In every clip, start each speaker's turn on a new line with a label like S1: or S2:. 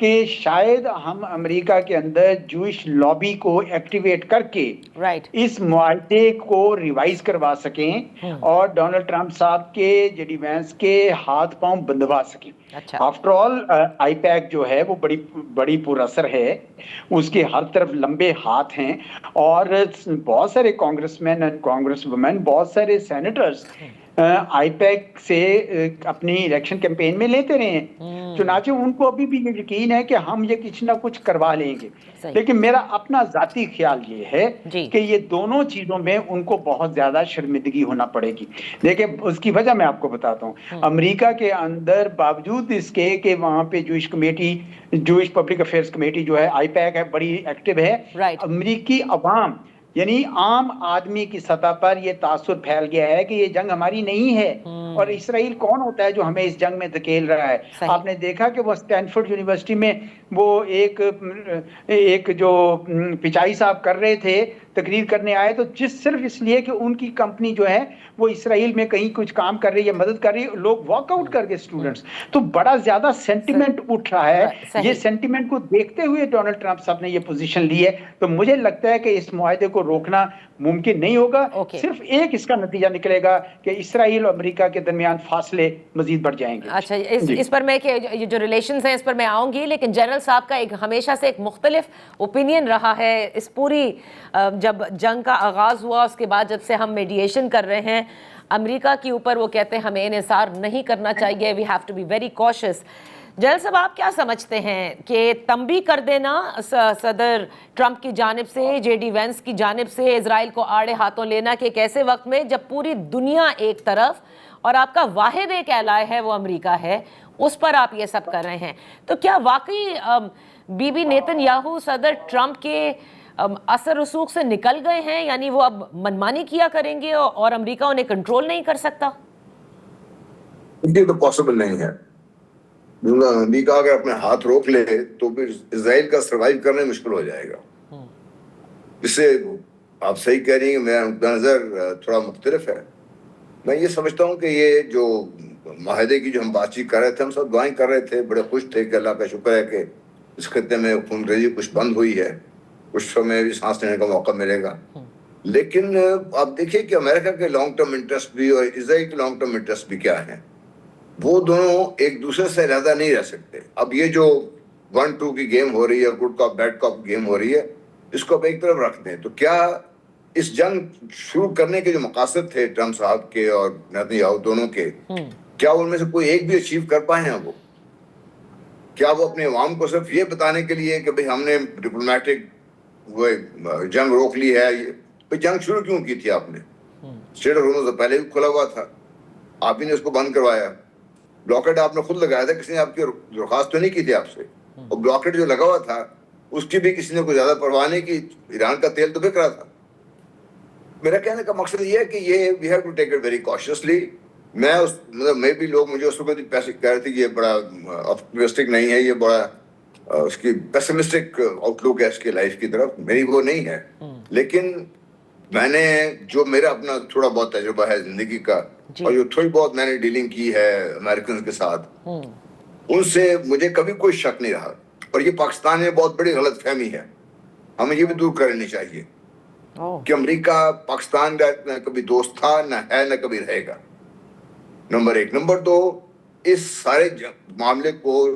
S1: کہ شاید ہم امریکہ کے اندر جوئش لابی کو ایکٹیویٹ کر کے
S2: رائٹ
S1: اس معاہدے کو ریوائز کروا سکیں اور ڈونلڈ ٹرمپ صاحب کے جے ڈی وینس کے ہاتھ پاؤں بندھوا سکیں.
S2: اچھا
S1: آفٹر آل آئی پیک جو ہے وہ بڑی پر اثر ہے, اس کے ہر طرف لمبے ہاتھ ہیں, اور بہت سارے کانگریس مین اینڈ کانگریس وومین, بہت سارے سینیٹرز آئی پیک سے اپنی الیکشن کیمپین میں لیتے رہے ہیں. چنانچہ ان کو ابھی بھی یہ یقین ہے کہ ہم یہ کچھ نہ کچھ کروا لیں گے.
S2: صحیح.
S1: لیکن میرا اپنا ذاتی خیال یہ ہے
S2: جی.
S1: کہ یہ دونوں چیزوں میں ان کو بہت زیادہ شرمندگی ہونا پڑے گی. دیکھیں اس کی وجہ میں آپ کو بتاتا ہوں. امریکہ کے اندر باوجود اس کے کہ وہاں پہ Jewish committee, Jewish public affairs committee جو ہے آئی پیک ہے, بڑی ایکٹیو ہے.
S2: Right.
S1: امریکی عوام یعنی عام آدمی کی سطح پر یہ تاثر پھیل گیا ہے کہ یہ جنگ ہماری نہیں ہے, اور اسرائیل کون ہوتا ہے جو ہمیں اس جنگ میں دھکیل رہا ہے.
S2: صحیح.
S1: آپ نے دیکھا کہ وہ اسٹینفورڈ یونیورسٹی میں وہ ایک جو پچائی صاحب کر رہے تھے, تقریر کرنے آئے, تو صرف اس لیے کہ ان کی کمپنی جو ہے وہ اسرائیل میں کہیں کچھ کام کر رہی ہے, مدد کر رہی ہے, لوگ واک آؤٹ کر گئے اسٹوڈنٹس. تو بڑا زیادہ سینٹیمنٹ اٹھ رہا ہے.
S2: صحیح.
S1: یہ سینٹیمنٹ کو دیکھتے ہوئے ڈونلڈ ٹرمپ صاحب نے یہ پوزیشن لی ہے. تو مجھے لگتا ہے کہ اس معاہدے کو روکنا ممکن نہیں ہوگا.
S2: Okay.
S1: صرف ایک اس کا نتیجہ نکلے گا کہ اسرائیل اور امریکہ کے درمیان فاصلے مزید بڑھ جائیں گے.
S2: اچھا, اس پر میں کہ یہ جو ریلیشنز ہیں اس پر میں آؤں گی, لیکن جنرل صاحب کا ایک ہمیشہ سے ایک مختلف اوپینین رہا ہے اس پوری جب جنگ کا آغاز ہوا اس کے بعد جب سے ہم میڈیشن کر رہے ہیں امریکہ کے اوپر, وہ کہتے ہیں ہمیں انحصار نہیں کرنا چاہیے, we have to be very cautious. General صاحب آپ کیا سمجھتے ہیں کہ تنبیہ کر دینا صدر ٹرمپ کی جانب سے, جے ڈی وینس کی جانب سے, اسرائیل کو آڑے ہاتھوں لینا کہ ایک ایسے وقت میں جب پوری دنیا ایک طرف اور آپ کا واحد ایک ایلائے ہے وہ امریکہ ہے, اس پر آپ یہ سب کر رہے ہیں, تو کیا واقعی بی بی نیتن یاہو صدر ٹرمپ کے اثر رسوخ سے نکل گئے ہیں, یعنی وہ اب منمانی کیا کریں گے اور امریکہ انہیں کنٹرول نہیں کر سکتا؟
S3: یہ تو پاسبل نہیں ہے. امریکہ اگر اپنے ہاتھ روک لے تو پھر اسرائیل کا سروائیو کرنا مشکل ہو جائے گا. اس سے آپ صحیح کہہ رہی ہیں, میرا نقطہ نظر تھوڑا مختلف ہے. میں یہ سمجھتا ہوں کہ یہ جو معاہدے کی جو ہم بات چیت کر رہے تھے, ہم سب دعائیں کر رہے تھے, بڑے خوش تھے کہ اللہ کا شکر ہے کہ اس خطے میں خون ریزی کچھ بند ہوئی ہے, کچھ سمے بھی سانس لینے کا موقع ملے گا. لیکن آپ دیکھیے کہ امریکہ کے لانگ ٹرم انٹرسٹ بھی اور اسرائیل کے لانگ ٹرم انٹرسٹ بھی کیا ہیں. وہ دونوں ایک دوسرے سے علیحدہ نہیں رہ سکتے. اب یہ جو 1-2 کی گیم ہو رہی ہے, گڈ کاپ بیڈ کاپ گیم ہو رہی ہے, اس کو اب ایک طرف رکھ دیں. تو کیا اس جنگ شروع کرنے کے جو مقاصد تھے ٹرمپ صاحب کے اور نیتن یاہو دونوں کے, کیا ان میں سے کوئی ایک بھی اچیو کر پائے ہیں؟ وہ کیا وہ اپنے عوام کو صرف یہ بتانے کے لیے کہ بھئی ہم نے ڈپلومیٹک وہ جنگ روک لی ہے, یہ جنگ شروع کیوں کی تھی آپ نے؟ اسٹریٹ آف ہارمز پہلے بھی کھلا ہوا تھا, آپ ہی نے اس کو بند کروایا. بلاکٹ آپ نے خود لگایا تھا, کسی نے آپ کی درخواست تو نہیں کی تھی آپ سے, اور بلاکٹ جو لگا ہوا تھا اس کی بھی کسی نے کوئی زیادہ پرواہ نہیں کی. ایران کا تیل تو بک رہا تھا. میرا کہنے کا مقصد یہ ہے کہ یہ we have to take it very cautiously. میں میں بھی لوگ مجھے اس وقت پیسے کہہ رہے تھے کہ یہ بڑا آپٹمسٹک نہیں ہے, یہ بڑا اس کی پیسمسٹک آؤٹ لک ہے اس کی لائف کی طرف. میری وہ نہیں ہے, لیکن میں نے جو میرا اپنا تھوڑا بہت تجربہ ہے زندگی کا, اور جو تھوڑی بہت میں نے ڈیلنگ کی ہے امریکنز کے ساتھ, ان سے مجھے کبھی کوئی شک نہیں رہا. اور یہ پاکستان میں بہت بڑی غلط فہمی ہے, ہمیں یہ بھی دور کر لینی چاہیے کہ امریکہ پاکستان کا نہ کبھی دوست تھا, نہ ہے, نہ کبھی رہے گا. نمبر 1. نمبر 2, اس سارے معاملے کو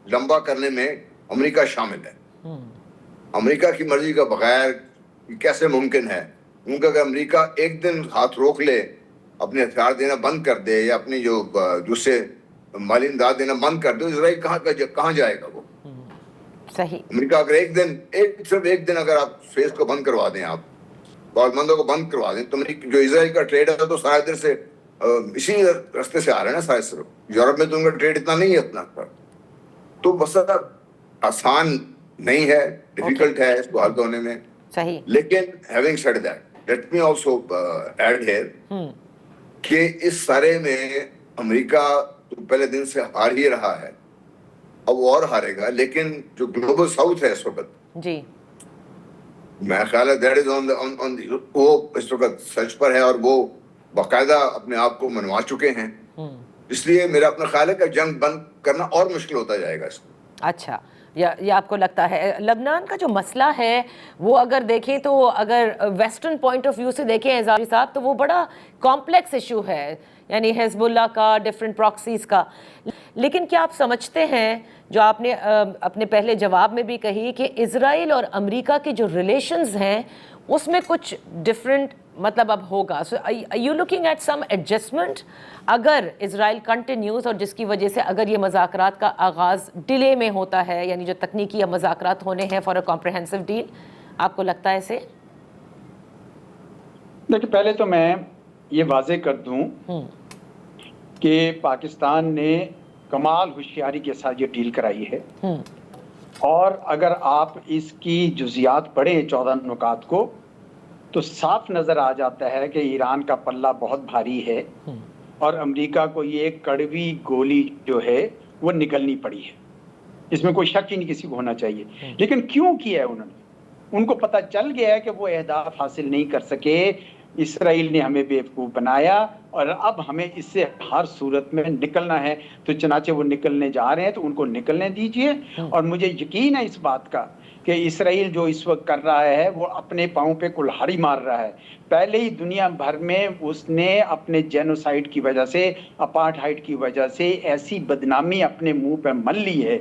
S3: لمبا کرنے میں امریکہ شامل ہے. امریکہ کی مرضی کا بغیر کیسے ممکن ہے؟ کیونکہ اگر امریکہ ایک دن ہاتھ روک لے, اپنے ہتھیار دینا بند کر دے, یا اپنی جو دوسرے مالی امداد دینا بند کر دے, اسرائیل کہاں جائے گا وہ؟
S2: صحیح.
S3: امریکہ اگر صرف ایک دن اگر آپ فیس کو بند کروا دیں, آپ کارمندوں کو بند کروا دیں, تو جو اسرائیل کا ٹریڈ ہے تو سارے ادھر سے اسی رستے سے آ رہے ہیں نا سارے صرف. یورپ میں تو ان کا ٹریڈ اتنا نہیں ہے اتنا. تو بس آسان نہیں ہے, ڈیفیکلٹ ہے اس کو حل ہونے میں.
S2: صحیح.
S3: لیکن having said that, let me also add here کہ اس سارے میں امریکہ تو پہلے دن سے ہار ہی رہا ہے, اب وہ اور ہارے گا. لیکن جو گلوبل ساؤتھ ہے اس وقت,
S2: جی,
S3: میں خیال ہے دیٹ از آن وہ اس وقت سچ پر ہے, اور وہ باقاعدہ اپنے آپ کو منوا چکے ہیں. اس لیے میرا اپنا خیال ہے کہ جنگ بند کرنا اور مشکل ہوتا جائے گا اس کو.
S2: اچھا. یا آپ کو لگتا ہے لبنان کا جو مسئلہ ہے وہ اگر دیکھیں تو اگر ویسٹرن پوائنٹ آف ویو سے دیکھیں اعزازی صاحب تو وہ بڑا کمپلیکس ایشو ہے، یعنی حزب اللہ کا، ڈفرینٹ پراکسیز کا، لیکن کیا آپ سمجھتے ہیں جو آپ نے اپنے پہلے جواب میں بھی کہی کہ اسرائیل اور امریکہ کے جو ریلیشنز ہیں اس میں کچھ ڈفرینٹ مطلب اب ہوگا، so you looking at some adjustment اگر اسرائیل کنٹینیوز، اور جس کی وجہ سے اگر یہ مذاکرات کا آغاز ڈیلے میں ہوتا ہے، یعنی جو تکنیکی یا مذاکرات ہونے ہیں فار اے کمپریہنسو ڈیل، آپ کو لگتا ہے اسے؟
S1: دیکھیں پہلے تو میں یہ واضح کر دوں کہ پاکستان نے کمال ہوشیاری کے ساتھ یہ ڈیل کرائی ہے، اور اگر آپ اس کی جزیات پڑھیں 14 نکات کو تو صاف نظر آ جاتا ہے کہ ایران کا پلہ بہت بھاری ہے اور امریکہ کو یہ کڑوی گولی جو ہے وہ نگلنی پڑی ہے، اس میں کوئی شک ہی نہیں کسی کو ہونا چاہیے۔ لیکن کیوں کیا ہے انہوں نے؟ ان کو پتہ چل گیا ہے کہ وہ اہداف حاصل نہیں کر سکے، اسرائیل نے ہمیں بیوقوف بنایا اور اب ہمیں اس سے ہر صورت میں نکلنا ہے، تو چنانچہ وہ نکلنے جا رہے ہیں، تو ان کو نکلنے دیجئے۔ اور مجھے یقین ہے اس بات کا کہ اسرائیل جو اس وقت کر رہا ہے وہ اپنے پاؤں پہ کلہاڑی مار رہا ہے۔ پہلے ہی دنیا بھر میں اس نے اپنے جینوسائیڈ کی وجہ سے، اپارٹھائڈ کی وجہ سے ایسی بدنامی اپنے منہ پہ مل لی ہے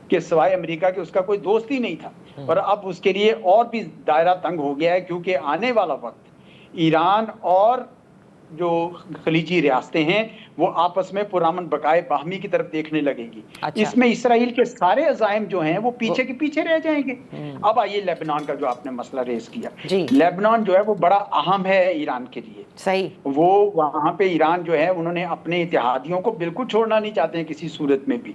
S1: کہ سوائے امریکہ کے اس کا کوئی دوست ہی نہیں تھا، اور اب اس کے لیے اور بھی دائرہ تنگ ہو گیا ہے، کیونکہ آنے والا وقت ایران اور جو خلیجی ریاستیں ہیں وہ آپس میں پرامن بقائے باہمی کی طرف دیکھنے لگیں گی۔ اس میں اسرائیل کے سارے عزائم جو ہیں وہ پیچھے کے پیچھے رہ جائیں گے۔ اب آئیے لیبنان کا جو آپ نے مسئلہ ریز کیا، لیبنان جو ہے وہ بڑا اہم ہے ایران کے لیے۔
S2: صحیح،
S1: وہ وہاں پہ ایران جو ہے انہوں نے اپنے اتحادیوں کو بالکل چھوڑنا نہیں چاہتے ہیں کسی صورت میں بھی،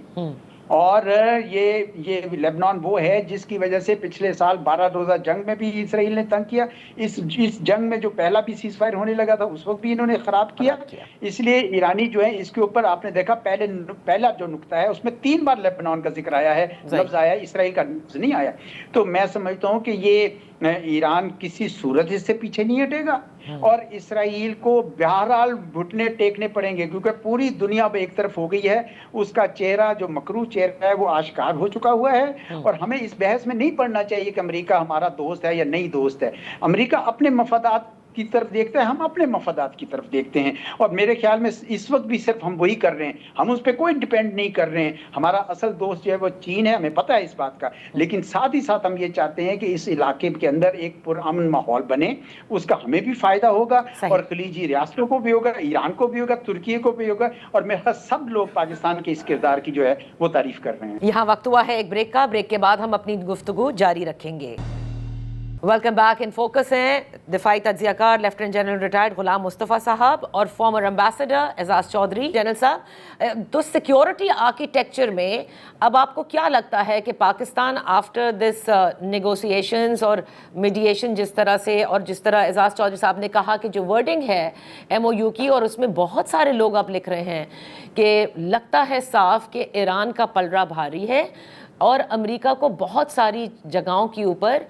S1: اور یہ لیبنان وہ ہے جس کی وجہ سے پچھلے سال 12 روزہ جنگ میں بھی اسرائیل نے تنگ کیا، اس جنگ میں جو پہلا بھی سیز فائر ہونے لگا تھا اس وقت بھی انہوں نے خراب کیا۔ اس لیے ایرانی جو ہے اس کے اوپر آپ نے دیکھا پہلا جو نقطہ ہے اس میں 3 بار لیبنان کا ذکر آیا ہے، لفظ آیا ہے، اسرائیل کا لفظ نہیں آیا۔ تو میں سمجھتا ہوں کہ یہ ایران کسی صورت اس سے پیچھے نہیں ہٹے گا، اور اسرائیل کو بہرحال گھٹنے ٹیکنے پڑیں گے، کیونکہ پوری دنیا پہ ایک طرف ہو گئی ہے، اس کا چہرہ جو مکروہ چہرہ ہے وہ آشکار ہو چکا ہوا ہے، اور ہمیں اس بحث میں نہیں پڑنا چاہیے کہ امریکہ ہمارا دوست ہے یا نہیں دوست ہے۔ امریکہ اپنے مفادات کی طرف دیکھتا ہے، ہم اپنے مفادات کی طرف دیکھتے ہیں، اور میرے خیال میں اس وقت بھی صرف ہم وہی کر رہے ہیں، ہم اس پہ کوئی ڈیپینڈ نہیں کر رہے ہیں۔ ہمارا اصل دوست جو ہے وہ چین ہے، ہمیں پتہ ہے اس بات کا، لیکن ساتھ ہی ساتھ ہم یہ چاہتے ہیں کہ اس علاقے کے اندر ایک پرامن ماحول بنے، اس کا ہمیں بھی فائدہ ہوگا اور خلیجی ریاستوں کو بھی ہوگا، ایران کو بھی ہوگا، ترکی کو بھی ہوگا، اور میرے خیال سب لوگ پاکستان کے اس کردار کی جو ہے وہ تعریف کر رہے ہیں۔
S2: یہاں وقت ہوا ہے ایک بریک کا، بریک کے بعد ہم اپنی گفتگو جاری رکھیں گے۔ Welcome back. ان فوکس ہیں دفاعی تجزیہ کار lieutenant general retired Ghulam Mustafa صاحب اور فارمر ایمبیسڈر اعزاز چودھری۔ جنرل صاحب، تو سیکیورٹی آرکیٹیکچر میں اب آپ کو کیا لگتا ہے کہ پاکستان آفٹر دس نیگوسیشنز اور میڈیشن جس طرح سے، اور جس طرح اعزاز چودھری صاحب نے کہا کہ جو ورڈنگ ہے ایم او یو کی، اور اس میں بہت سارے لوگ اب لکھ رہے ہیں کہ لگتا ہے صاف کہ ایران کا پلڑا بھاری ہے اور امریکہ کو بہت ساری جگہوں کے اوپر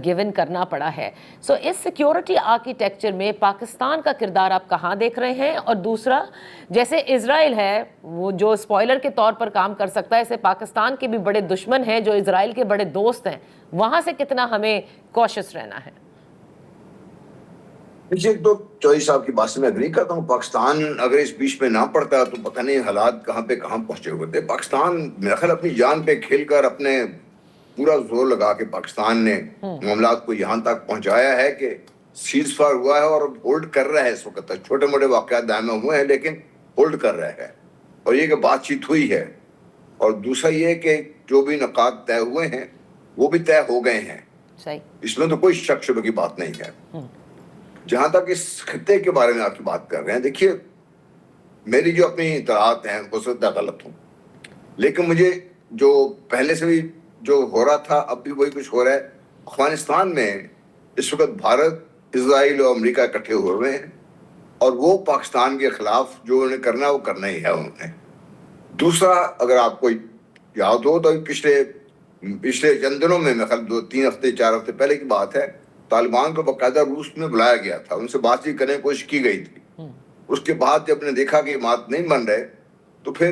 S2: گیون کرنا پڑا ہے۔ سو اس سیکیورٹی آرکیٹیکچر میں پاکستان کا کردار آپ کہاں دیکھ رہے ہیں؟ اور دوسرا، جیسے اسرائیل ہے وہ جو اسپوائلر کے طور پر کام کر سکتا ہے، ایسے پاکستان کے بھی بڑے دشمن ہیں جو اسرائیل کے بڑے دوست ہیں، وہاں سے کتنا ہمیں کوشش رہنا ہے؟
S3: ایک تو چودھری صاحب کی بات سے میں اگری کرتا ہوں، پاکستان اگر اس بیچ میں نہ پڑتا تو پتہ نہیں حالات کہاں پہ کہاں پہنچے ہوئے تھے۔ پاکستان میرا خیال اپنی جان پہ کھیل کر اپنے پورا زور لگا کے پاکستان نے معاملات کو یہاں تک پہنچایا ہے کہ سیز فائر ہوا ہے اور ہولڈ کر رہا ہے اس وقت تک۔ چھوٹے موٹے واقعات دائمی ہوئے ہیں لیکن ہولڈ کر رہا ہے، اور یہ کہ بات چیت ہوئی ہے، اور دوسرا یہ کہ جو بھی نکات طے ہوئے ہیں وہ بھی طے ہو گئے ہیں، اس میں تو کوئی شک شبہ کی بات نہیں ہے۔ جہاں تک اس خطے کے بارے میں آپ کی بات کر رہے ہیں، دیکھیے میری جو اپنی اطلاعات ہیں ہو سکتا ہے غلط ہوں، لیکن مجھے جو پہلے سے بھی جو ہو رہا تھا اب بھی وہی کچھ ہو رہا ہے۔ افغانستان میں اس وقت بھارت، اسرائیل اور امریکہ اکٹھے ہوئے ہیں، اور وہ پاکستان کے خلاف جو انہیں کرنا ہے وہ کرنا ہی ہے انہوں نے۔ دوسرا، اگر آپ کو یاد ہو تو پچھلے چند دنوں میں 2-3 ہفتے 4 ہفتے پہلے کی بات ہے، طالبان کو باقاعدہ روس میں بلایا گیا تھا، ان سے بات چیت کرنے کی کوشش کی گئی تھی۔ اس کے بعد جب نے دیکھا کہ بات نہیں بن رہے تو پھر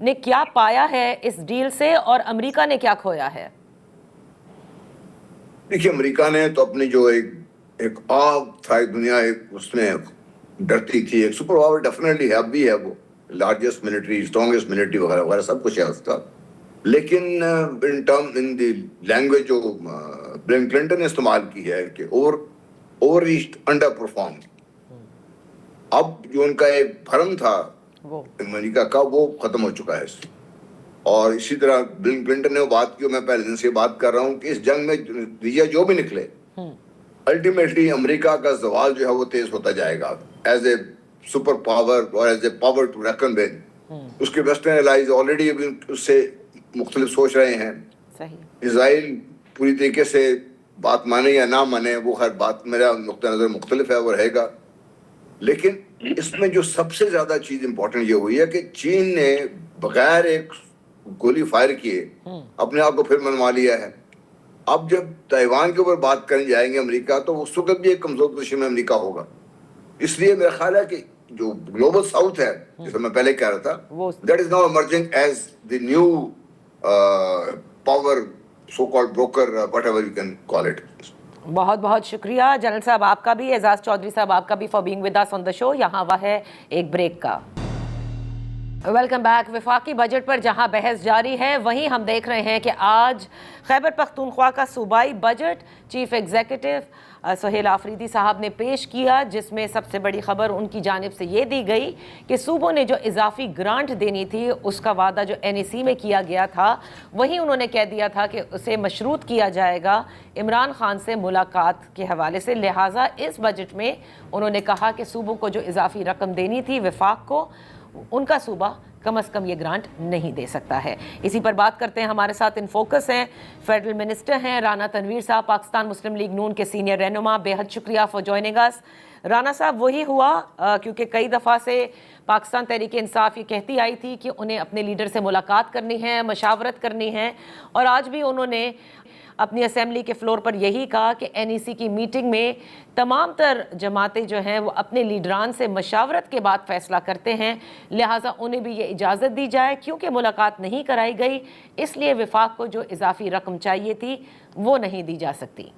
S2: نے کیا پایا ہے اس ڈیل سے اور امریکہ نے کیا کھویا ہے؟
S3: دیکھیے امریکہ نے تو اپنی جو ایک آگ تھا دنیا اس میں ڈرتی تھی، ایک سپر پاور ڈیفینیٹلی ہے، اب بھی ہے، وہ لارجسٹ ملٹری، اسٹرانگسٹ ملٹری وغیرہ وغیرہ سب کچھ ہے اس کا، لیکن ان دی لینگویج جو بل کلنٹن نے استعمال کی ہے کہ اوور ریچڈ انڈر پرفارم. اب جو ان کا ایک بھرم تھا امریکہ کا وہ ختم ہو چکا ہے. اور اسی طرح بل کلنٹن نے وہ بات کی، میں پہلے دن سے بات کر رہا ہوں کہ اس جنگ میں نتیجہ جو بھی نکلے الٹیمیٹلی امریکہ کا زوال جو ہے وہ تیز ہوتا جائے گا ایز اے سپر پاور اور as a power to reckon with. اس کے ویسٹرن الائز آلریڈی اس سے مختلف سوچ رہے ہیں. اسرائیل پوری طریقے سے بات مانے یا نہ مانے وہ خیر بات میرا نقطہ نظر مختلف ہے وہ رہے گا، لیکن اس میں جو سب سے زیادہ چیز امپورٹنٹ یہ ہوئی ہے کہ چین نے بغیر ایک گولی فائر کیے اپنے آپ کو پھر منوا لیا ہے. اب جب تائیوان کے اوپر بات کرنے جائیں گے امریکہ تو اس وقت بھی ایک کمزور پوزیشن میں امریکہ ہوگا. اس لیے میرا خیال ہے کہ جو گلوبل ساؤتھ ہے جیسے میں پہلے کہہ رہا تھا that is now emerging as the new power so called broker what ever you can call it.
S2: بہت بہت شکریہ جنرل صاحب آپ کا بھی، اعزاز چودھری صاحب آپ کا بھی فار بینگ ود اس آن دا شو. یہاں وہ ہے ایک بریک کا. Welcome back. وفاقی بجٹ پر جہاں بحث جاری ہے وہیں ہم دیکھ رہے ہیں کہ آج خیبر پختونخوا کا صوبائی budget chief executive Sohail Afridi صاحب نے پیش کیا، جس میں سب سے بڑی خبر ان کی جانب سے یہ دی گئی کہ صوبوں نے جو اضافی گرانٹ دینی تھی اس کا وعدہ جو NEC میں کیا گیا تھا وہیں انہوں نے کہہ دیا تھا کہ اسے مشروط کیا جائے گا عمران خان سے ملاقات کے حوالے سے. لہٰذا اس بجٹ میں انہوں نے کہا کہ صوبوں کو جو اضافی رقم دینی تھی وفاق کو، ان کا صوبہ کم از کم یہ گرانٹ نہیں دے سکتا ہے. اسی پر بات کرتے ہیں. ہمارے ساتھ ان فوکس ہیں فیڈرل منسٹر ہیں رانا تنویر صاحب، پاکستان مسلم لیگ نون کے سینئر رہنما. بے حد شکریہ فار جوائننگ اس. رانا صاحب وہی ہوا کیونکہ کئی دفعہ سے پاکستان تحریک انصاف یہ کہتی آئی تھی کہ انہیں اپنے لیڈر سے ملاقات کرنی ہے، مشاورت کرنی ہے، اور آج بھی انہوں نے اپنی اسمبلی کے فلور پر یہی کہا کہ NEC کی میٹنگ میں تمام تر جماعتیں جو ہیں وہ اپنے لیڈران سے مشاورت کے بعد فیصلہ کرتے ہیں، لہٰذا انہیں بھی یہ اجازت دی جائے. کیونکہ ملاقات نہیں کرائی گئی اس لیے وفاق کو جو اضافی رقم چاہیے تھی وہ نہیں دی جا سکتی.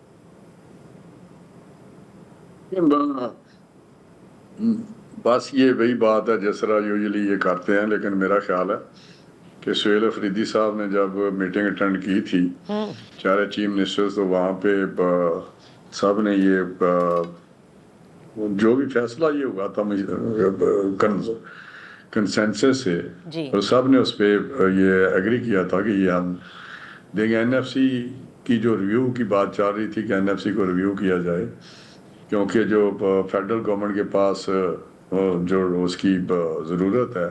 S4: بس یہ وہی بات ہے جس طرح یوزلی یہ کرتے ہیں، لیکن میرا خیال ہے کہ سہیل آفریدی صاحب نے جب میٹنگ اٹینڈ کی تھی چارے چیف منسٹرز، تو وہاں پہ سب نے یہ جو بھی فیصلہ یہ ہوا تھا کنسنسس سے، اور سب نے اس پہ یہ ایگری کیا تھا کہ یہ ہم دیکھیں NFC کی جو ریویو کی بات چل رہی تھی کہ NFC کو ریویو کیا جائے، کیونکہ جو فیڈرل گورنمنٹ کے پاس جو اس کی ضرورت ہے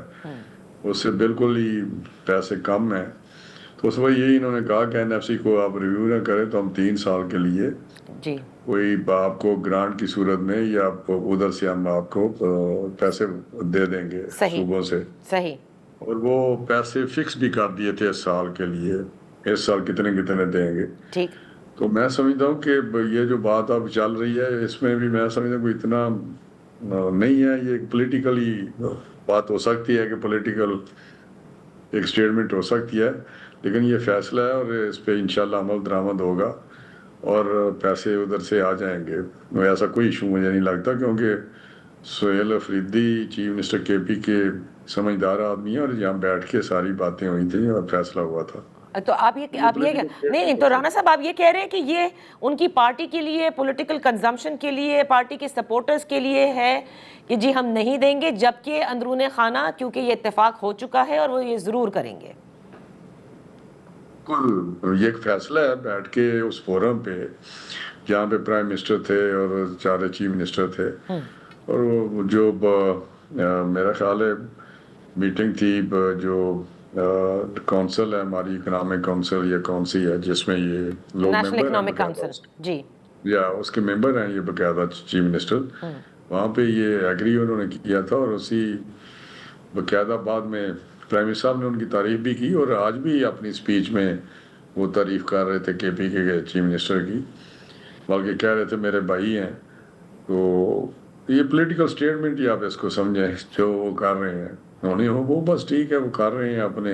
S4: اس سے بالکل ہی پیسے کم ہیں. تو اس وقت یہی انہوں نے کہا کہ NFC کو آپ ریویو نہ کریں تو ہم 3 سال کے لیے کوئی آپ کو گرانٹ کی صورت میں یا ادھر سے ہم آپ کو پیسے دے دیں گے صوبوں سے. اور وہ پیسے فکس بھی کر دیے تھے اس سال کے لیے، اس سال کتنے دیں گے. تو میں سمجھتا ہوں کہ یہ جو بات اب چل رہی ہے اس میں بھی میں سمجھتا ہوں کوئی اتنا نہیں ہے، یہ ایک پولیٹیکلی بات ہو سکتی ہے کہ پولیٹیکل ایک سٹیٹمنٹ ہو سکتی ہے، لیکن یہ فیصلہ ہے اور اس پہ انشاءاللہ عمل درآمد ہوگا اور پیسے ادھر سے آ جائیں گے. ایسا کوئی ایشو مجھے نہیں لگتا، کیونکہ Sohail Afridi chief minister KP کے سمجھدار آدمی ہیں اور یہاں بیٹھ کے ساری باتیں ہوئی تھیں اور فیصلہ ہوا تھا.
S2: تو آپ یہ نہیں، تو رانا صاحب آپ یہ کہہ رہے ہیں کہ یہ ان کی پارٹی کے لیے پولیٹیکل کنزمپشن کے لیے، پارٹی کے سپورٹرز کے لیے ہے کہ جی ہم نہیں دیں گے، جبکہ اندرون خانہ کیونکہ یہ اتفاق ہو چکا ہے اور وہ یہ ضرور کریں گے.
S4: یہ ایک فیصلہ ہے بیٹھ کے اس فورم پہ جہاں پہ پرائم منسٹر تھے اور 4 چیف منسٹر تھے، اور جو میرا خیال ہے میٹنگ تھی جو کونسل ہے ہماری اکنامک کونسل یا کون سی ہے جس میں یہ لوگ
S2: نیشنل اکنامک کونسل
S4: یا اس کے ممبر ہیں یہ باقاعدہ چیف منسٹر، وہاں پہ یہ ایگری انہوں نے کیا تھا. اور اسی باقاعدہ بعد میں پرائم منسٹر صاحب نے ان کی تعریف بھی کی اور آج بھی اپنی اسپیچ میں وہ تعریف کر رہے تھے KP کے چیف منسٹر کی، بلکہ کہہ رہے تھے میرے بھائی ہیں. تو یہ پولیٹیکل اسٹیٹمنٹ ہی آپ اس کو سمجھیں جو وہ کر رہے ہیں ہونی ہو وہ بس ٹھیک ہے وہ کر رہے ہیں اپنے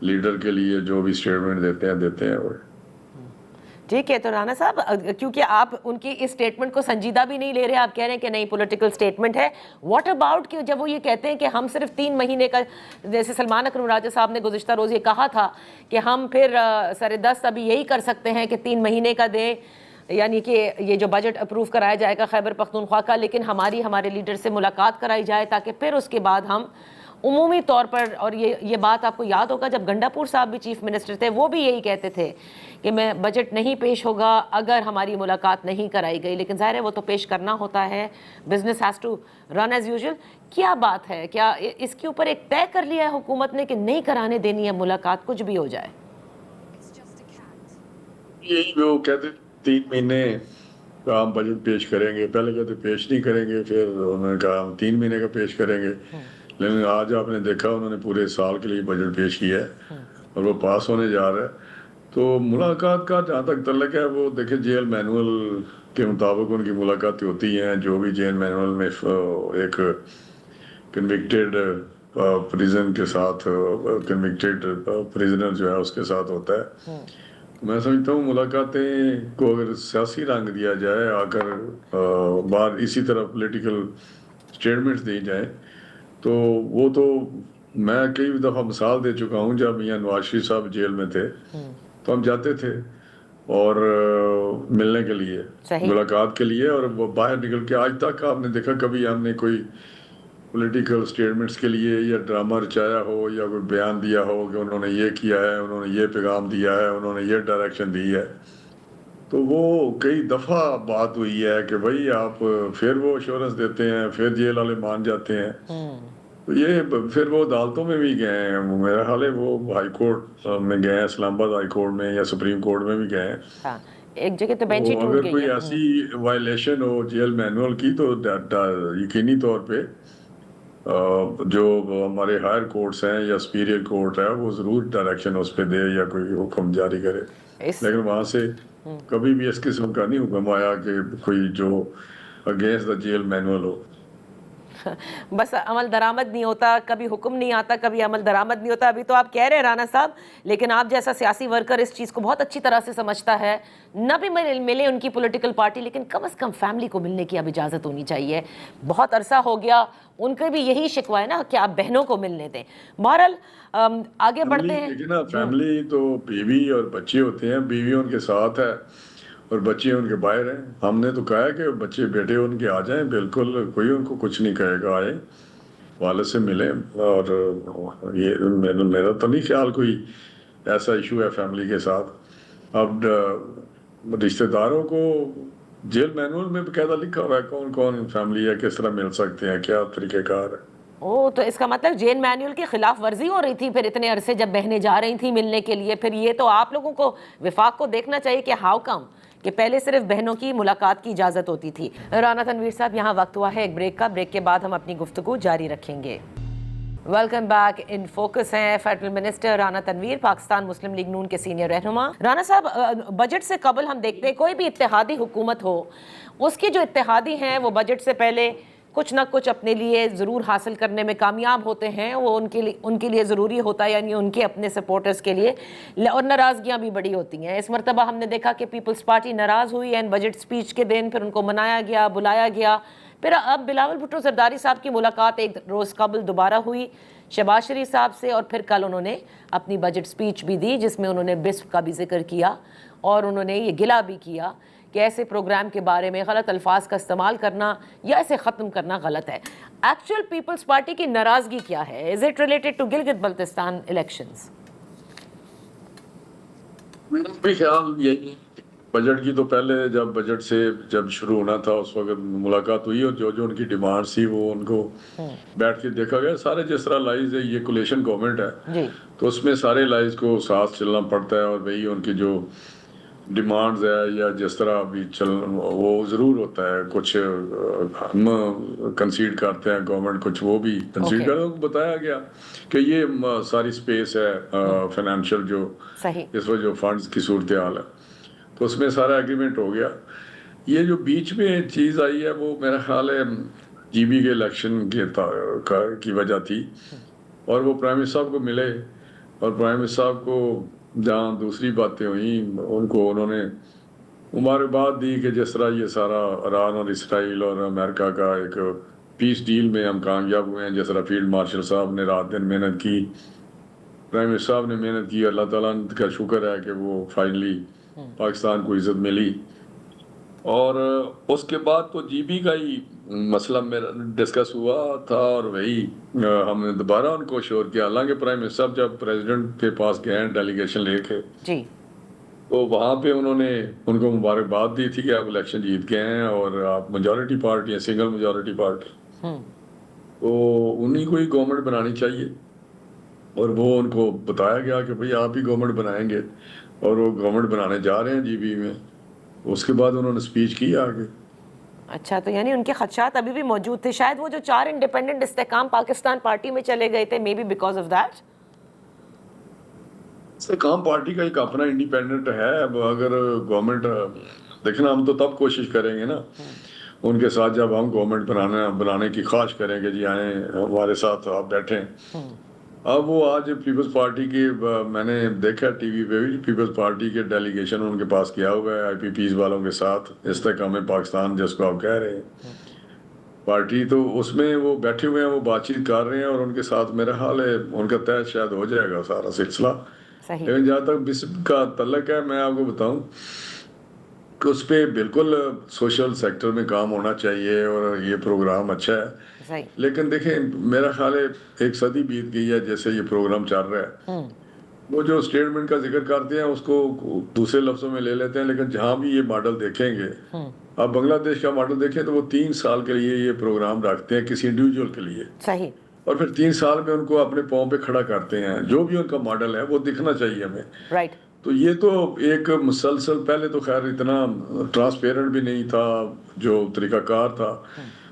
S4: لیڈر کے لیے جو بھی اسٹیٹمنٹ دیتے ہیں وہ
S2: ٹھیک ہے. تو رانا صاحب کیونکہ آپ ان کی اس اسٹیٹمنٹ کو سنجیدہ بھی نہیں لے رہے, آپ کہہ رہے ہیں کہ نہیں پولیٹیکل اسٹیٹمنٹ ہے, واٹ اباؤٹ کہ جب وہ یہ کہتے ہیں کہ ہم صرف 3 مہینے کا, جیسے سلمان اکرم راجہ صاحب نے گزشتہ روز یہ کہا تھا کہ ہم پھر سر دست ابھی یہی کر سکتے ہیں کہ 3 مہینے کا دیں, یعنی کہ یہ جو بجٹ اپروو کرایا جائے گا خیبر پختونخوا کا, لیکن ہمارے لیڈر سے ملاقات کرائی جائے تاکہ پھر اس کے بعد ہم عمومی طور پر, اور یہ بات آپ کو یاد ہوگا جب گنڈا پور صاحب بھی چیف منسٹر تھے وہ بھی یہی کہتے تھے کہ میں بجٹ نہیں پیش ہوگا اگر ہماری ملاقات نہیں کرائی گئی, لیکن ظاہر ہے وہ تو پیش کرنا ہوتا ہے, business has to run as usual. کیا بات ہے, کیا اس کے اوپر ایک طے کر لیا ہے حکومت نے کہ نہیں کرانے دینی ہے ملاقات کچھ بھی ہو جائے؟
S4: یہی وہ کہتے 3 مہینے کا ہم بجٹ پیش کریں گے, پہلے کہتے پیش نہیں کریں گے, پھر انہوں نے کہا ہم 3 مہینے کا پیش کریں گے, لیکن آج آپ نے دیکھا انہوں نے پورے سال کے لیے بجٹ پیش کیا ہے اور وہ پاس ہونے جا رہا ہے. تو ملاقات کا جہاں تک تعلق ہے وہ دیکھیں جے ایل مینول کے مطابق ان کی ملاقاتیں ہوتی ہیں, جو بھی جے ایل مینول میں ایک کنوکٹیڈ پریزن کے ساتھ, کنوکٹیڈ پریزنر جو ہے اس کے ساتھ ہوتا ہے. میں سمجھتا ہوں ملاقاتیں کو اگر سیاسی رنگ دیا جائے, آ کر بعد اسی طرح پولیٹیکل اسٹیٹمنٹس دی جائیں, تو وہ تو میں کئی دفعہ مثال دے چکا ہوں. جب میاں نواز شریف صاحب جیل میں تھے تو ہم جاتے تھے اور ملنے کے لیے, ملاقات کے لیے, اور وہ باہر نکل کے آج تک آپ نے دیکھا کبھی ہم نے کوئی پولیٹیکل اسٹیٹمنٹس کے لیے یا ڈرامہ رچایا ہو یا کوئی بیان دیا ہو کہ انہوں نے یہ کیا ہے, انہوں نے یہ پیغام دیا ہے, انہوں نے یہ ڈائریکشن دی ہے. تو وہ کئی دفعہ بات ہوئی ہے کہ بھائی آپ پھر وہ ایشورنس دیتے ہیں, پھر جیل والے مان جاتے ہیں. تو یہ پھر وہ عدالتوں میں بھی گئے ہیں, میرا خیال ہے وہ ہائی کورٹ میں گئے ہیں, اسلام آباد ہائی کورٹ میں یا سپریم کورٹ میں بھی گئے ہیں.
S2: ایک جگہ تو بینچ ہی ٹوٹ
S4: اگر
S2: گئی
S4: کوئی
S2: ہے.
S4: ایسی وائلیشن ہو جیل مینول کی تو یقینی طور پہ جو ہمارے ہائر کورٹس ہیں یا سپیریئر کورٹ ہے وہ ضرور ڈائریکشن اس پہ دے یا کوئی حکم جاری کرے, لیکن وہاں سے کبھی بھی اس قسم کا نہیں حکم آیا کہ کوئی جو اگینسٹ دا جیل مینول ہو.
S2: بس عمل درآمد نہیں ہوتا, کبھی حکم نہیں آتا, کبھی عمل درآمد نہیں ہوتا. ابھی تو آپ کہہ رہے ہیں رانا صاحب, لیکن آپ جیسا سیاسی ورکر اس چیز کو بہت اچھی طرح سے سمجھتا ہے, نہ بھی ملے ان کی پولیٹیکل پارٹی, لیکن کم از کم فیملی کو ملنے کی اب اجازت ہونی چاہیے. بہت عرصہ ہو گیا, ان کے بھی یہی شکوہ ہے نا کہ آپ بہنوں کو ملنے دیں. بہرحال آگے بڑھتے ہیں.
S4: لیکن نا فیملی تو بیوی اور بچے ہوتے ہیں, بیوی ان کے ساتھ ہے اور بچے ان کے باہر ہیں. ہم نے تو کہا ہے کہ بچے بیٹے ان کے آ جائیں, بالکل کوئی ان کو کچھ نہیں کہے گا, آئے والد سے ملیں. اور یہ میرا تو نہیں خیال کوئی ایسا ایشو ہے فیملی کے ساتھ. اب رشتہ داروں کو جیل مینول میں باقاعدہ لکھا ہوا ہے کون کون فیملی ہے, کس طرح مل سکتے ہیں, کیا طریقہ کار ہے.
S2: تو اس کا مطلب جیل مینول کی خلاف ورزی ہو رہی تھی پھر اتنے عرصے جب بہنیں جا رہی تھیں ملنے کے لیے. پھر یہ تو آپ لوگوں کو وفاق کو دیکھنا چاہیے کہ ہاؤ کم کہ پہلے صرف بہنوں کی ملاقات کی اجازت ہوتی تھی. رانا تنویر صاحب, یہاں وقت ہوا ہے ایک بریک کا. بریک کے بعد ہم اپنی گفتگو جاری رکھیں گے. Welcome back. ان فوکس ہیں فیڈرل منسٹر رانا تنویر, پاکستان مسلم لیگ نون کے سینئر رہنما. رانا صاحب, بجٹ سے قبل ہم دیکھتے ہیں کوئی بھی اتحادی حکومت ہو, اس کی جو اتحادی ہیں وہ بجٹ سے پہلے کچھ نہ کچھ اپنے لیے ضرور حاصل کرنے میں کامیاب ہوتے ہیں. وہ ان کے لیے ضروری ہوتا ہے, یعنی ان کے اپنے سپورٹرز کے لیے, اور ناراضگیاں بھی بڑی ہوتی ہیں. اس مرتبہ ہم نے دیکھا کہ پیپلز پارٹی ناراض ہوئی اینڈ بجٹ سپیچ کے دن پھر ان کو منایا گیا, بلایا گیا. پھر اب بلاول بھٹو زرداری صاحب کی ملاقات ایک روز قبل دوبارہ ہوئی شہباز شریف صاحب سے, اور پھر کل انہوں نے اپنی بجٹ سپیچ بھی دی جس میں انہوں نے بسپ کا بھی ذکر کیا, اور انہوں نے یہ گلہ بھی کیا کہ ایسے پروگرام کے بارے میں غلط الفاظ کا استعمال کرنا یا اسے ختم کرنا غلط ہے. ایکچوئل پیپلز پارٹی کی ناراضگی کیا ہے؟ Is it related to Gilgit Baltistan elections?
S4: میرا بھی خیال یہی, بجٹ کی تو پہلے جب بجٹ سے جب شروع ہونا تھا اس وقت ملاقات ہوئی, اور جو ان کی ڈیمانڈ تھی وہ ان کو بیٹھ کے دیکھا گیا. سارے جس طرح لائز ہے, یہ کولیشن گورنمنٹ ہے تو اس میں سارے لائز کو ساتھ چلنا پڑتا ہے, اور وہی ان کی جو ڈیمانڈز ہے یا جس طرح بھی وہ ضرور ہوتا ہے. کچھ ہم کنسیڈ کرتے ہیں, گورنمنٹ کچھ وہ بھی کنسیڈ کرتے ہیں. بتایا گیا کہ یہ ساری سپیس ہے فائنینشیل جو اس وقت جو فنڈز کی صورتحال ہے, تو اس میں سارا ایگریمنٹ ہو گیا. یہ جو بیچ میں چیز آئی ہے وہ میرا خیال ہے جی بی کے الیکشن کی وجہ تھی، اور وہ پرائم منسٹر صاحب کو ملے، اور پرائم منسٹر صاحب کو جہاں دوسری باتیں ہوئیں انہوں نے مبارکباد دی کہ جس طرح یہ سارا ایران اور اسرائیل اور امریکہ کا ایک پیس ڈیل میں ہم کامیاب ہوئے ہیں، جس طرح فیلڈ مارشل صاحب نے رات دن محنت کی، پرائم منسٹر صاحب نے محنت کی، اللہ تعالیٰ کا شکر ہے کہ وہ فائنلی پاکستان کو عزت ملی۔ اور اس کے بعد تو جی بی کا ہی مسئلہ میرا ڈسکس ہوا تھا، اور وہی ہم نے دوبارہ ان کو شور کیا، حالانکہ پرائم منسٹر صاحب جب پریزیڈنٹ کے پاس گئے ہیں ڈیلیگیشن لے کے
S2: جی
S4: تو وہاں پہ انہوں نے ان کو مبارکباد دی تھی کہ آپ الیکشن جیت گئے ہیں اور آپ میجورٹی پارٹی ہیں، سنگل میجورٹی پارٹی، تو انہیں کو ہی گورنمنٹ بنانی چاہیے، اور وہ ان کو بتایا گیا کہ بھئی آپ ہی گورنمنٹ بنائیں گے، اور وہ گورنمنٹ بنانے جا رہے ہیں جی بی میں۔ اس کے بعد انہوں نے سپیچ کی آگے۔
S2: اچھا، تو یعنی ان کے خدشات ابھی بھی موجود تھے، شاید وہ جو 4 انڈیپینڈنٹ استحکام پاکستان پارٹی میں چلے گئے تھے، maybe because of that.
S4: Istehkam party کا ایک اپنا انڈیپینڈنٹ ہے، اب اگر گورنمنٹ دیکھنا ہم تو تب کوشش کریں گے نا ان کے ساتھ جب ہم گورنمنٹ بنانے کی خواہش کریں کہ جی آئیں ہمارے ساتھ آپ بیٹھیں۔ اب وہ آج پیپلز پارٹی کی میں نے دیکھا ٹی وی پہ بھی، پیپلز پارٹی کے ڈیلیگیشن ان کے پاس کیا ہوا ہے آئی پی پیز والوں کے ساتھ، استحکام پاکستان جس کو آپ کہہ رہے ہیں پارٹی، تو اس میں وہ بیٹھے ہوئے ہیں، وہ بات چیت کر رہے ہیں، اور ان کے ساتھ میرا حال ہے ان کا طے شاید ہو جائے گا سارا سلسلہ۔ لیکن جہاں تک بسم کا تعلق ہے، میں آپ کو بتاؤں کہ اس پہ بالکل سوشل سیکٹر میں کام ہونا چاہیے، اور یہ پروگرام اچھا ہے، لیکن دیکھیں میرا خیال ہے 1 صدی بیت گئی ہے جیسے یہ پروگرام چل رہا ہے، وہ جو اسٹیٹمنٹ کا ذکر کرتے ہیں اس کو دوسرے لفظوں میں لے لیتے ہیں، لیکن جہاں بھی یہ ماڈل دیکھیں گے، آپ بنگلہ دیش کا ماڈل دیکھیں تو وہ 3 سال کے لیے یہ پروگرام رکھتے ہیں کسی انڈیویجول کے لیے،
S2: صحیح،
S4: اور پھر 3 سال میں ان کو اپنے پاؤں پہ کھڑا کرتے ہیں، جو بھی ان کا ماڈل ہے وہ دکھنا چاہیے ہمیں۔
S2: رائٹ،
S4: تو یہ تو ایک مسلسل، پہلے تو خیر اتنا ٹرانسپیرنٹ بھی نہیں تھا جو طریقہ کار تھا،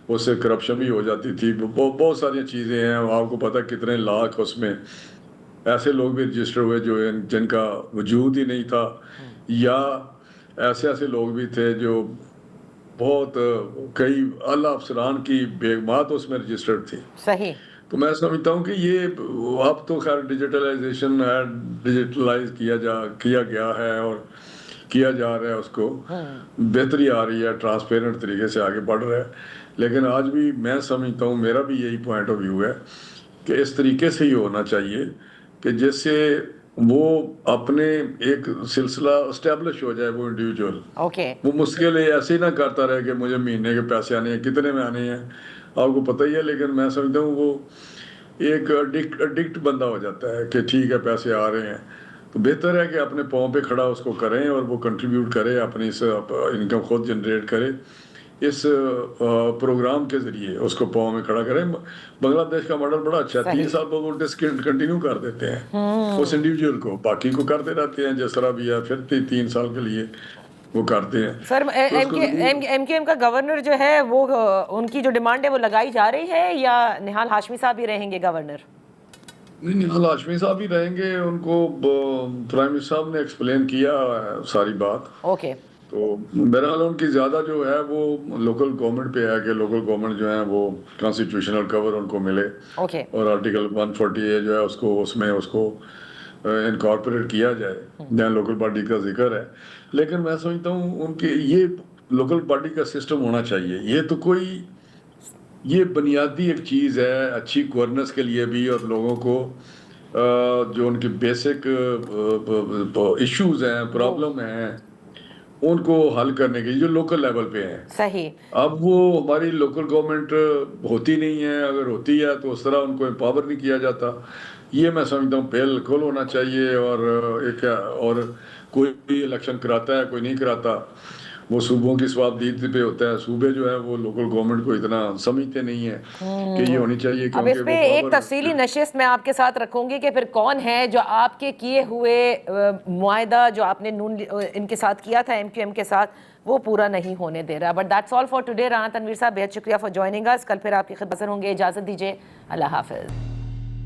S4: اس سے کرپشن بھی ہو جاتی تھی، بہت ساری چیزیں ہیں، آپ کو پتہ کتنے لاکھ اس میں ایسے لوگ بھی رجسٹر ہوئے جو جن کا وجود ہی نہیں تھا، یا ایسے لوگ بھی تھے جو بہت کئی اعلیٰ افسران کی بیگمات اس میں رجسٹرڈ تھی۔
S2: صحیح،
S4: تو میں سمجھتا ہوں کہ یہ اب تو خیر ڈیجیٹلائزیشن ہے، ڈیجیٹلائز کیا گیا ہے اور کیا جا رہا ہے، اس کو بہتری آ رہی ہے، ٹرانسپیرنٹ طریقے سے آگے بڑھ رہا ہے، لیکن آج بھی میں سمجھتا ہوں، میرا بھی یہی پوائنٹ آف ویو ہے کہ اس طریقے سے ہی ہونا چاہیے کہ جس سے وہ اپنے ایک سلسلہ اسٹیبلش ہو جائے، وہ انڈیویجول، وہ مشکل ایسے ہی نہ کرتا رہے کہ مجھے مہینے کے پیسے آنے ہیں، کتنے میں آنے ہیں آپ کو پتہ ہی ہے، لیکن میں سمجھتا ہوں وہ ایک ایڈکٹ بندہ ہو جاتا ہے کہ ٹھیک ہے پیسے آ رہے ہیں، تو بہتر ہے کہ اپنے پاؤں پہ کھڑا اس کو کریں، اور وہ کنٹریبیوٹ کرے، اپنی انکم خود جنریٹ کرے، اس پروگرام کے ذریعے اس کو پاؤں میں کھڑا کریں۔ بنگلہ دیش کا ماڈل بڑا اچھا ہے، 3 سال بعد وہ کنٹینیو کر دیتے ہیں اس انڈیویجول کو، باقی کو کرتے رہتے ہیں جس طرح بھی ہے، پھر 3 سال کے لیے وہ کرتے ہیں۔
S2: سر ایم کیو ایم کا گورنر جو ہے وہ ان کی جو ڈیمانڈ ہے وہ لگائی جا رہی ہے، یا نہال ہاشمی صاحب ہی رہیں گے گورنر؟
S4: نہیں، نہال ہاشمی صاحب ہی رہیں گے، ان کو پرائم منسٹر صاحب نے ایکسپلین کیا ساری بات،
S2: اوکے،
S4: تو بہرحال ان کی زیادہ جو ہے وہ لوکل گورنمنٹ پہ ہے کہ لوکل گورنمنٹ جو ہے وہ کانسٹیٹیوشنل کور ان کو ملے،
S2: اوکے،
S4: اور آرٹیکل 140A جو ہے اس کو انکارپوریٹ کیا جائے جہاں لوکل پارٹی کا ذکر ہے، لیکن میں سمجھتا ہوں ان کے یہ لوکل پارٹی کا سسٹم ہونا چاہیے، یہ تو کوئی یہ بنیادی ایک چیز ہے اچھی گورننس کے لیے بھی، اور لوگوں کو جو ان کے بیسک ایشوز ہیں، پرابلم ہیں، ان کو حل کرنے کے جو لوکل لیول پہ ہیں۔
S2: صحیح،
S4: اب وہ ہماری لوکل گورنمنٹ ہوتی نہیں ہے، اگر ہوتی ہے تو اس طرح ان کو امپاور نہیں کیا جاتا، یہ میں سمجھتا ہوں بالکل ہونا چاہیے، اور کوئی الیکشن کراتا ہے کوئی نہیں کراتا، وہ صوبوں کی سوابدید پہ ہوتا ہے، صوبے جو ہے وہ لوکل گورنمنٹ کو اتنا سمجھتے نہیں ہیں کہ یہ ہونی چاہیے،
S2: اب اس پہ ایک تفصیلی نشست میں آپ کے ساتھ رکھوں گی کہ پھر کون ہے جو آپ کے کیے ہوئے معاہدہ جو آپ نے ان کے ساتھ کیا تھا، ایم کیو ایم کے ساتھ، وہ پورا نہیں ہونے دے رہا۔ But that's all for today. Rana Tanveer صاحب بہت شکریہ فار جوائننگ اس، کل پھر آپ کی خدمت حاضر ہوں گے، اجازت دیجیے، اللہ حافظ۔